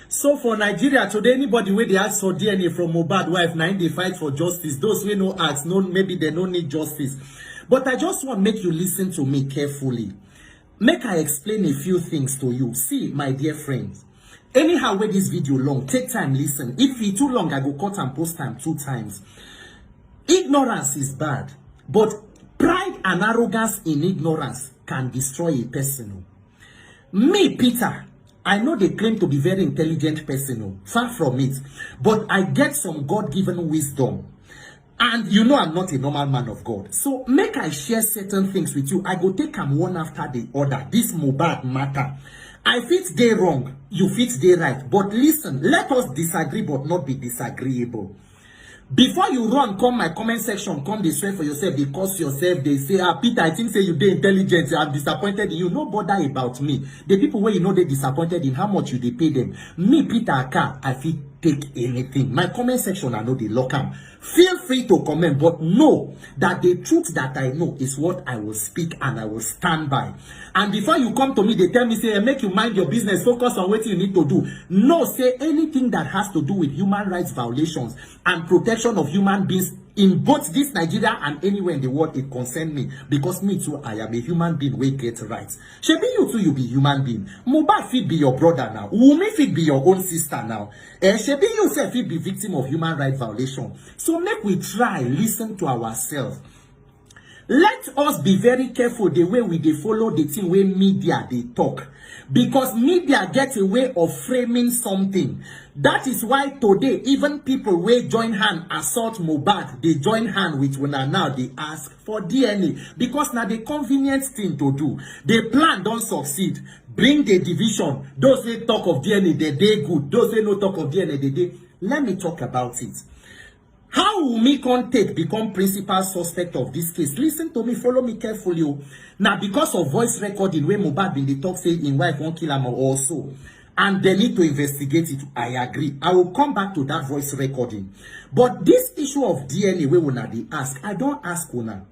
So for Nigeria today, anybody where they ask for DNA from mohbad wife, now they fight for justice. Those wey no ask, no, maybe they don't need justice. But I just want to make you listen to me carefully. Make I explain a few things to you. See, my dear friends, anyhow where this video long, take time, listen. If it's too long, I go cut and post time 2 times. Ignorance is bad, but pride and arrogance in ignorance can destroy a person. Me, Peter, I know they claim to be very intelligent person, far from it, but I get some God-given wisdom. And you know I'm not a normal man of God. So make I share certain things with you. I go take them one after the other. This mohbad matter. I fit dey wrong, you fit dey right. But listen, let us disagree but not be disagreeable. Before you run, come my comment section, come they swear for yourself, they curse yourself, they say, Peter, I think say you dey intelligent, I'm disappointed in you. No bother about me. The people where you know they disappointed in how much you they pay them. Me, Peter Aka, I fit take anything. My comment section, I know they lock them. Feel free to comment, but know that the truth that I know is what I will speak and I will stand by. And before you come to me, they tell me, say, make you mind your business, focus on what you need to do. No, say anything that has to do with human rights violations and protection of human beings in both this Nigeria and anywhere in the world, it concerns me. Because me too, I am a human being wey get rights. Shebi you too, you be human being. Mohbad fit be your brother now. Wunmi fit be your own sister now. Shebi you self fit be victim of human rights violation. So make we try listen to ourselves. Let us be very careful the way we dey follow the thing where media they talk. Because media get a way of framing something. That is why today, even people wey join hand assault Mohbad, they join hand with una now, they ask for DNA. Because now the convenient thing to do. The plan don't succeed. Bring the division. Those who talk of DNA, they good. Those who no talk of DNA, they. Let me talk about it. How will me take become principal suspect of this case? Listen to me, follow me carefully. Now, because of voice recording where Mohbad been the talk say in wife won't kill him or so, and they need to investigate it, I agree. I will come back to that voice recording. But this issue of DNA where una they ask, I don't ask una.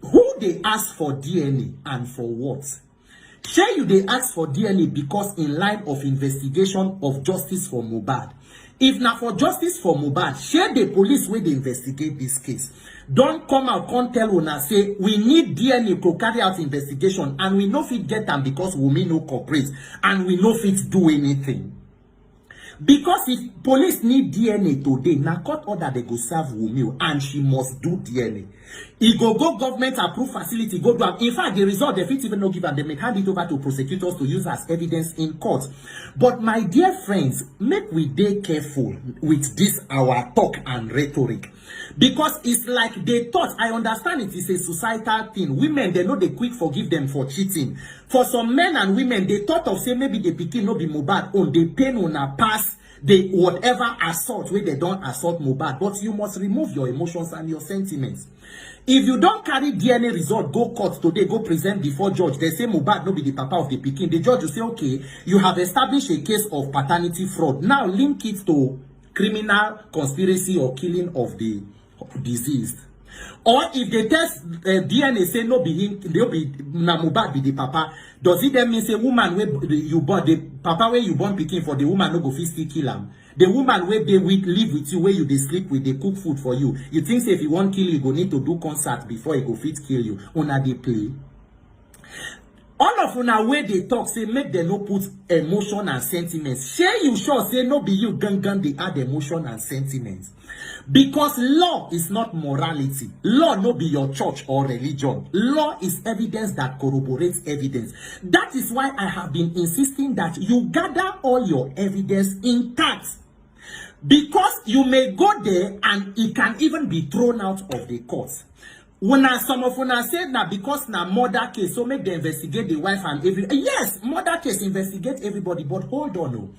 Who they ask for DNA and for what? Share you they ask for DNA because in line of investigation of justice for Mohbad. If not for justice for Mohbad, share the police where they investigate this case. Don't come out, can't tell una say we need DNA to carry out investigation and we no fit get them because we no cooperate and we no fit do anything. Because if police need DNA today, na court order they go serve Wunmi and she must do DNA. He go government approved facility, go do am. In fact, the result they fit even no give and they may hand it over to prosecutors to use as evidence in court. But my dear friends, make we dey careful with this our talk and rhetoric. Because it's like they thought, I understand it is a societal thing. Women, they know they quick forgive them for cheating. For some men and women, they thought of say maybe the pikin no be Mohbad own, they pain on a pass, they whatever assault where they don't assault Mohbad. But you must remove your emotions and your sentiments. If you don't carry DNA result, go court today, go present before judge. They say Mohbad no be the papa of the pikin. The judge will say, okay, you have established a case of paternity fraud. Now link it to criminal conspiracy or killing of the deceased. Or if they test DNA say no be him, they'll be na Mohbad be the papa. Does it then mean say woman where you born the papa where you born picking for the woman no go fit still kill him? The woman where they live with you, where you they sleep with, they cook food for you. You think say if you want kill you, go need to do concert before he go fit kill you. Una they play. All of una where they talk say make them no put emotion and sentiments. Share you sure say no be you gun they add emotion and sentiments. Because law is not morality. Law no be your church or religion. Law is evidence that corroborates evidence. That is why I have been insisting that you gather all your evidence intact. Because you may go there and it can even be thrown out of the court. Some of una said now because na murder case, so make them investigate the wife and every. Yes, murder case investigate everybody, but hold on. No.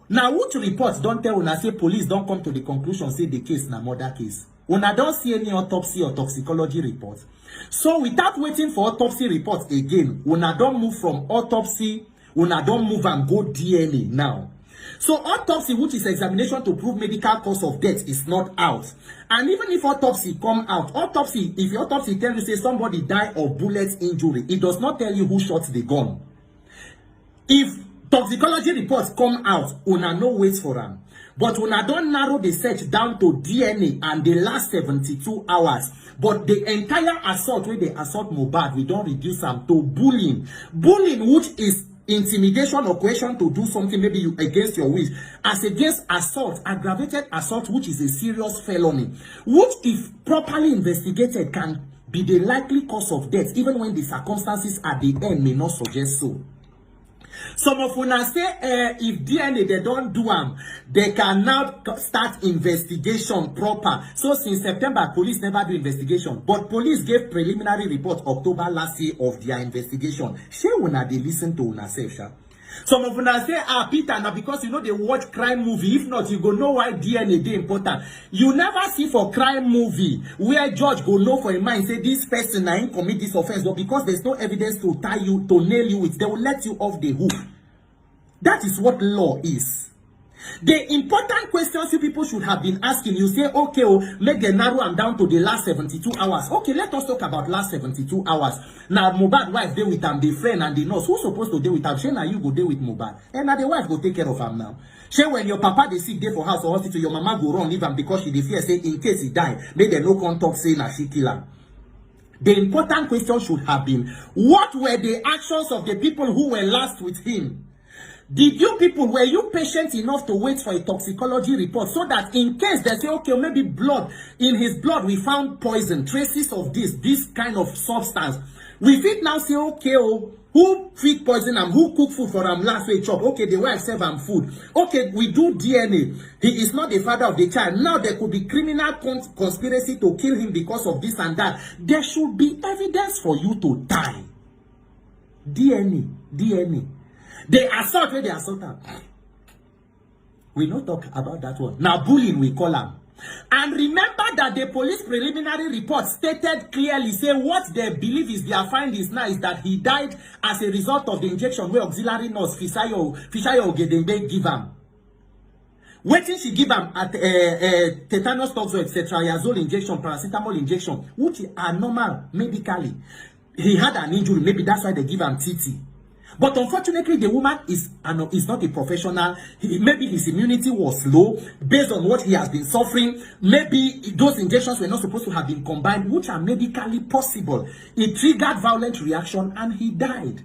Now, which reports don't tell una say police don't come to the conclusion say the case na murder case. Una don't see any autopsy or toxicology reports. So without waiting for autopsy reports again, una don't move from autopsy, una don't move and go DNA now. So autopsy, which is examination to prove medical cause of death, is not out. And even if autopsy come out, autopsy, if your autopsy tells you say somebody died of bullet injury, it does not tell you who shot the gun. If toxicology reports come out, una no wait for them. But una don't narrow the search down to DNA and the last 72 hours. But the entire assault, where they assault Mohbad, we don't reduce them to bullying. Bullying, which is intimidation or coercion to do something maybe you against your wish, as against assault, aggravated assault, which is a serious felony, which if properly investigated can be the likely cause of death, even when the circumstances at the end may not suggest so. Some of una say if DNA they don't do them, they can now start investigation proper. So since September, police never do investigation. But police gave preliminary report October last year of their investigation. Shey una they listen to una self, sha? Some of una say, Peter, now because you know they watch crime movie. If not, you go know why DNA is important. You never see for crime movie where judge go know for a mind, say this person na him commit this offense, but because there's no evidence to tie you, to nail you with, they will let you off the hook. That is what law is. The important questions you people should have been asking, you say, okay, make them narrow them down to the last 72 hours. Okay, let us talk about last 72 hours. Now, Mohbad wife deal with them, the friend and the nurse. Who's supposed to deal with them? Shey na you go deal with Mohbad. And now the wife go take care of him now. Shey when your papa they sick there for house or hospital, your mama go run leave him because she dey fear say in case he die, make them no come talk say na she kill him. The important question should have been, what were the actions of the people who were last with him? Did you people, were you patient enough to wait for a toxicology report so that in case they say, okay, maybe blood, in his blood we found poison, traces of this kind of substance. We fit now say, okay, who feed poison and who cook food for them last week chop? Okay, the wife serve them food. Okay, we do DNA. He is not the father of the child. Now there could be criminal conspiracy to kill him because of this and that. There should be evidence for you to die. DNA. They assault where they assault them. We not talk about that one. Now bullying we call them. And remember that the police preliminary report stated clearly, say what they believe is their findings now is that he died as a result of the injection where auxiliary nurse Fishayo Ogedengbe give him. Waiting she give him at tetanus toxoid, cetrazole injection, paracetamol injection, which are normal medically. He had an injury, maybe that's why they give him TT. But unfortunately, the woman is not a professional. Maybe his immunity was low based on what he has been suffering. Maybe those injections were not supposed to have been combined, which are medically possible. It triggered violent reaction and he died.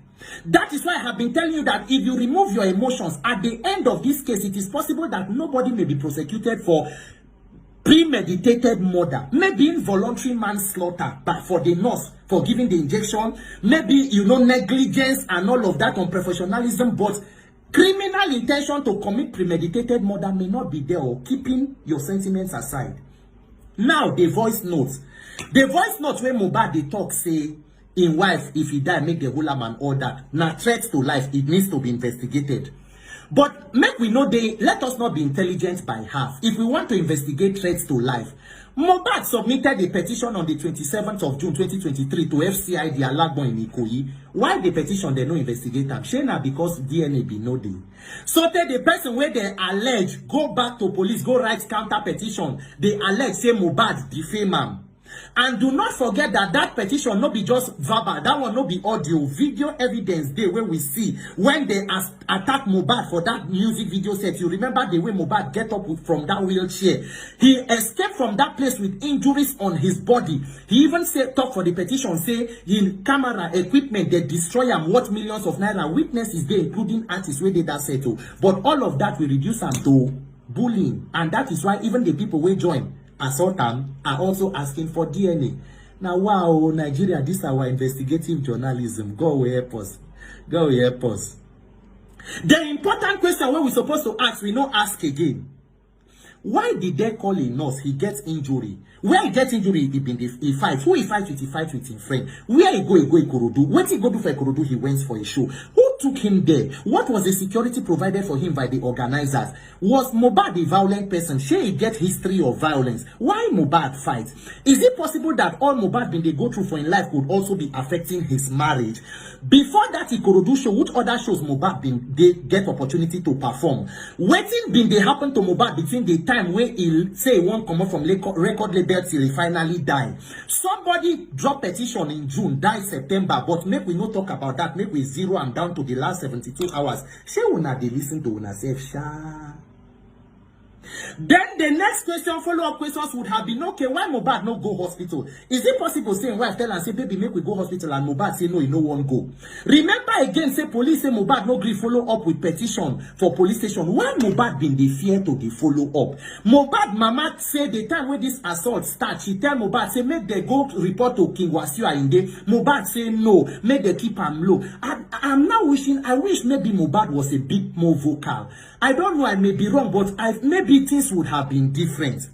That is why I have been telling you that if you remove your emotions, at the end of this case, it is possible that nobody may be prosecuted for premeditated murder, maybe involuntary manslaughter, but for the nurse for giving the injection, maybe negligence and all of that, unprofessionalism, but criminal intention to commit premeditated murder may not be there, or keeping your sentiments aside. Now the voice notes where Mohbad they talk say in wife if he die make the whole man order. Now threats to life, it needs to be investigated. But make we know let us not be intelligent by half. If we want to investigate threats to life, Mohbad submitted a petition on the 27th of June 2023 to FCI the Alagbo in Ikoyi. Why the petition they no investigate them? Shena because DNA be no day. So the person where they allege go back to police, go write counter petition. They allege say Mohbad defame him. And do not forget that petition not be just verbal. That one not be audio, video evidence there where we see when they attack Mohbad for that music video set. You remember the way Mohbad get up from that wheelchair. He escaped from that place with injuries on his body. He even talk for the petition, say in camera equipment they destroy him worth millions of naira. Witnesses there, including artists where they that settle. But all of that will reduce them to bullying. And that is why even the people will join assault them are also asking for DNA. Now, wow, Nigeria, this is our investigative journalism. God will help us. God will help us. The important question what we're supposed to ask, we not ask again. Why did they call a nurse? He gets injury. Where he gets injury, he fight. Who he fight with? He fight with his friend. Where he go Ikorodu. What he go do for Ikorodu? He went for a show. Who took him there? What was the security provided for him by the organizers? Was Mohbad a violent person? Shey he get history of violence? Why Mohbad fight? Is it possible that all Mohbad been they go through for in life could also be affecting his marriage? Before that Ikorodu show, which other shows Mohbad been they get opportunity to perform? Wetin been they happen to Mohbad between the time time when he say he won't come up from record label till he finally die. Somebody drop petition in June, die September, but make we not talk about that. Make we zero and down to the last 72 hours. Say una dey listen to una self, sha. Then the next question, follow-up questions would have been, okay, why Mohbad no go hospital? Is it possible saying wife tell and say, baby, make we go hospital, and Mohbad say no, he no won't go? Remember again, say police say Mohbad no agree follow up with petition for police station. Why Mohbad been the fear to the follow up? Mohbad mama say the time when this assault start, she tell Mohbad say make they go report to King Wasiu Ayinde. Mohbad say no, make they keep him low. I'm now wishing, I wish maybe Mohbad was a bit more vocal. I don't know, I may be wrong, but maybe things would have been different.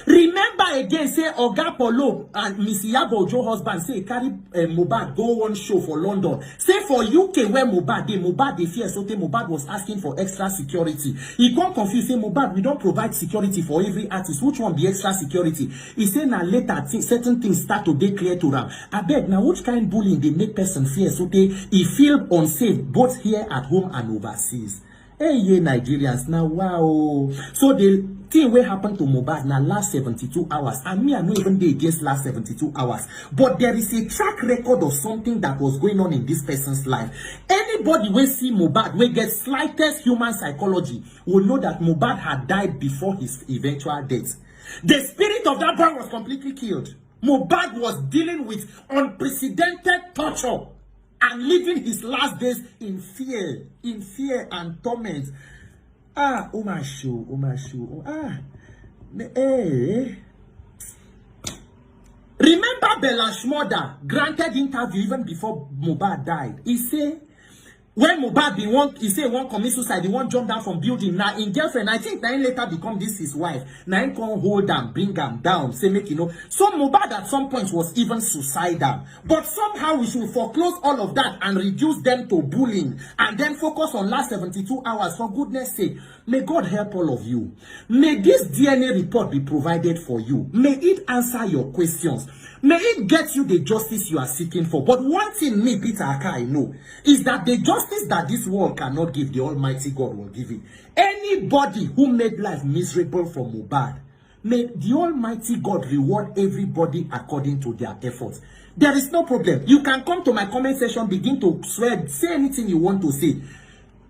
Remember again, say Oga Polo and Miss Iyabo Ojo husband say carry Mohbad go one show for London. Say for UK where Mohbad dey fear, so Mohbad was asking for extra security. He come confused, say Mohbad, we don't provide security for every artist. Which one be extra security? He say now later certain things start to dey clear to them. I beg now which kind bullying they make person fear, so he feel unsafe both here at home and overseas. Hey, yeah, Nigerians now, wow. So the thing wey happen to Mohbad now last 72 hours, and me I no even dey against last 72 hours, but there is a track record of something that was going on in this person's life. Anybody wey see Mohbad wey get slightest human psychology will know that Mohbad had died before his eventual death. The spirit of that boy was completely killed. Mohbad was dealing with unprecedented torture and living his last days in fear and torment. Oh my show. Remember Belash mother granted interview even before Mohbad died. He say, when Mohbad he say one commit suicide, he won't jump down from building. Now in girlfriend, I think now later become this his wife. Now he can hold them, bring them down, say make you know. So Mohbad at some point was even suicidal. But somehow we should foreclose all of that and reduce them to bullying and then focus on last 72 hours. For goodness sake, may God help all of you. May this DNA report be provided for you. May it answer your questions. May it get you the justice you are seeking for. But one thing me, Peter Akai, know is that the justice that this world cannot give, the Almighty God will give it. Anybody who made life miserable for Mohbad, may the Almighty God reward everybody according to their efforts. There is no problem. You can come to my comment section, begin to swear, say anything you want to say.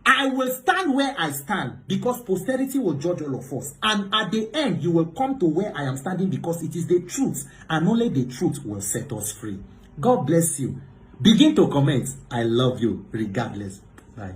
I will stand where I stand because posterity will judge all of us. And at the end, you will come to where I am standing because it is the truth. And only the truth will set us free. God bless you. Begin to comment. I love you regardless. Bye.